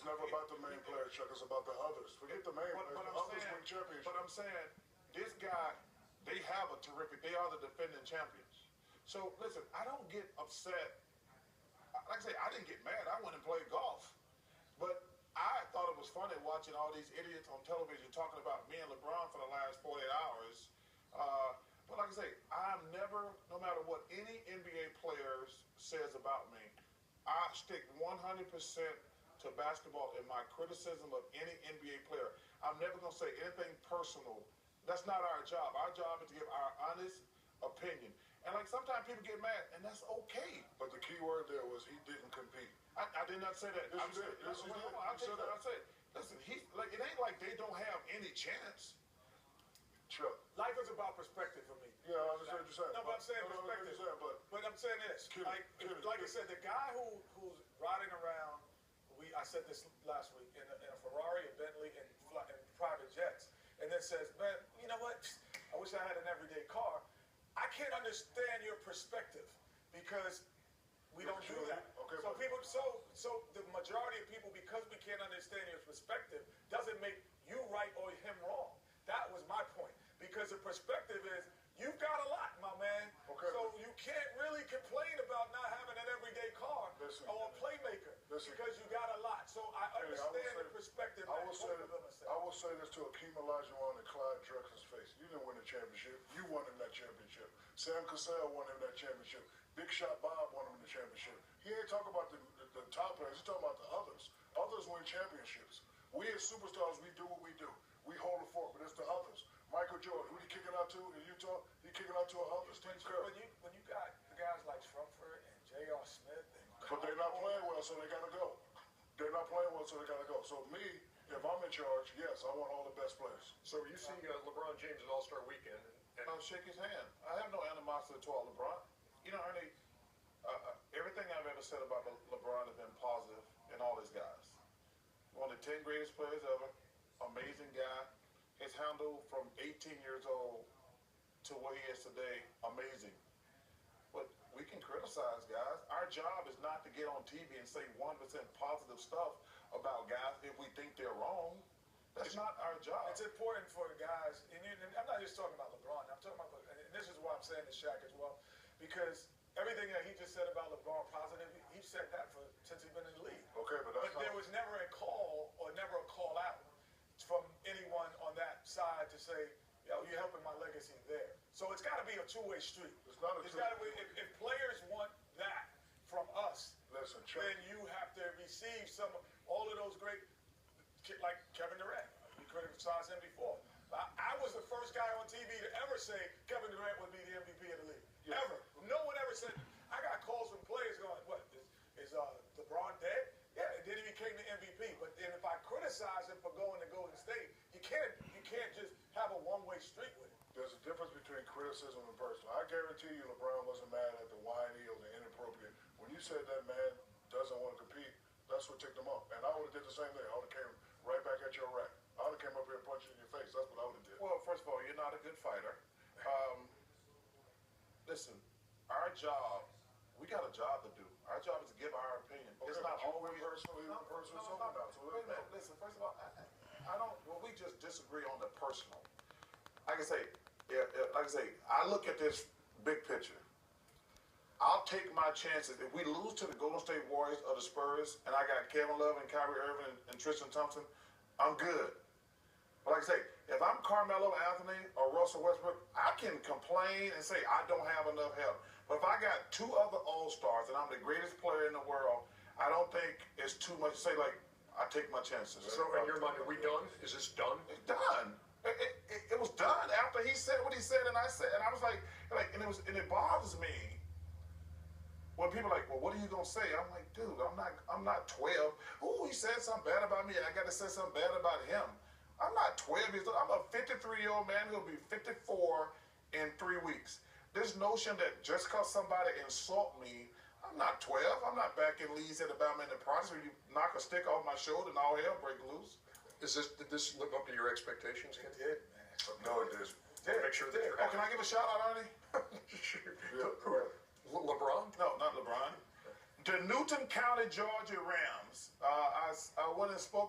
never about the main player, Chuck. It's about the others. Forget the main players. The others win championships. But I'm saying, this guy, they have a terrific. They are the defending champions. So listen, I don't get upset. Like I say, I didn't get mad. I went and played golf, but I thought it was funny watching all these idiots on television talking about me and LeBron for the last 48 hours. But like I say, I'm never, no matter what any NBA player says about me, I stick 100% to basketball in my criticism of any NBA player. I'm never going to say anything personal. That's not our job. Our job is to give our honest opinion. And like sometimes people get mad, and that's okay. But the key word there was he didn't compete. I did not say that. Yes, you did. Yes, you did. I said, listen, like it ain't like they don't have any chance. Sure. Life is about perspective for me. Yeah, I understand what you're saying. No, but I'm saying perspective. But I'm saying this. Like I said, the guy who's riding around, I said this last week, in a Ferrari, a Bentley, and private jets, and then says, man, you know what? I wish I had an everyday car. I can't understand your perspective because we don't do that. Okay, so the majority of people, because we can't understand your perspective, doesn't make you right or him wrong. That was my point. Because the perspective is, you've got a lot, my man. Okay. So you can't really complain about not having an everyday car or a playmaker because you got a lot. So I understand the perspective. I will say this to Akeem Olajuwon and Clyde Drexler's face. You didn't win the championship. You won him that championship. Sam Cassell won him that championship. Big Shot Bob won him the championship. He ain't talking about the top players. He's talking about the others. Others win championships. We as superstars, we do what we do. We hold the fort, but it's the others. Michael Jordan, who he kicking out to in Utah? He kicking out to others. Steve Kerr. When you got the guys like Shumpert and J.R. Smith, but they're not playing well, so they gotta go. They're not playing well, so they gotta go. So me, if I'm in charge, yes, I want all the best players. So you see LeBron James at All-Star Weekend, and I'll shake his hand. I have no animosity toward LeBron. You know, Ernie, everything I've ever said about LeBron has been positive in all his guys. One of the 10 greatest players ever. Amazing guy. His handle from 18 years old to where he is today, amazing. But we can criticize guys. Our job is not to get on TV and say 1% positive stuff about guys if we think they're wrong. That's not our job. It's important for the guys, and I'm not just talking about LeBron. I'm talking about, and this is why I'm saying to Shaq as well, because everything that he just said about LeBron positive, he said that since he's been in the league. Okay, but there was never a call or never a call out from anyone on that side to say, yo, you're helping my legacy there. So it's got to be a two-way street. It's not a two-way. If players want that from us, listen, then you have to receive all of those great, like Kevin Durant. We criticized him before. I was the first guy on TV to ever say Kevin Durant would be the MVP of the league. Yes. Ever. No one ever said. I got calls from players going, what, is LeBron dead? Yeah, and then he became the MVP. But then if I criticize him for going to Golden State, you can't just have a one-way street with it. There's a difference between criticism and personal. I guarantee you LeBron wasn't mad at the whiny or the inappropriate. When you said that man doesn't want to compete, that's what ticked him off. And I would have did the same thing. I would have came right back at your rack. I would have came up here and punched you in your face. That's what I would have did. Well, first of all, you're not a good fighter. Listen, our job, we got a job to do. Our job is to give our opinion. Okay, it's not always personal. Wait a minute. Listen, first of all, I don't. Well, we just disagree on the personal. Like I say, I look at this big picture. I'll take my chances. If we lose to the Golden State Warriors or the Spurs, and I got Kevin Love and Kyrie Irving and Tristan Thompson, I'm good. But like I say, if I'm Carmelo Anthony or Russell Westbrook, I can complain and say I don't have enough help. But if I got two other All-Stars and I'm the greatest player in the world, I don't think it's too much to say, like, I take my chances. So in your mind, are we done? Is this done? It's done. It was done after he said what he said, and I said, and I was like, and it bothers me when people are like, well, what are you gonna say? I'm like, dude, I'm not 12. Ooh, he said something bad about me. I got to say something bad about him. I'm not 12 years old. I'm a 53-year-old man who'll be 54 in 3 weeks. This notion that just because somebody insult me, I'm not 12. I'm not back in Leeds at Alabama in the process where you knock a stick off my shoulder and all hell break loose. Did this live up to your expectations, Ken? It did, man. No, it did. Make sure that you're can I give a shout out, Ernie? Sure. Yeah. LeBron? No, not LeBron. The Newton County, Georgia Rams. I went and spoke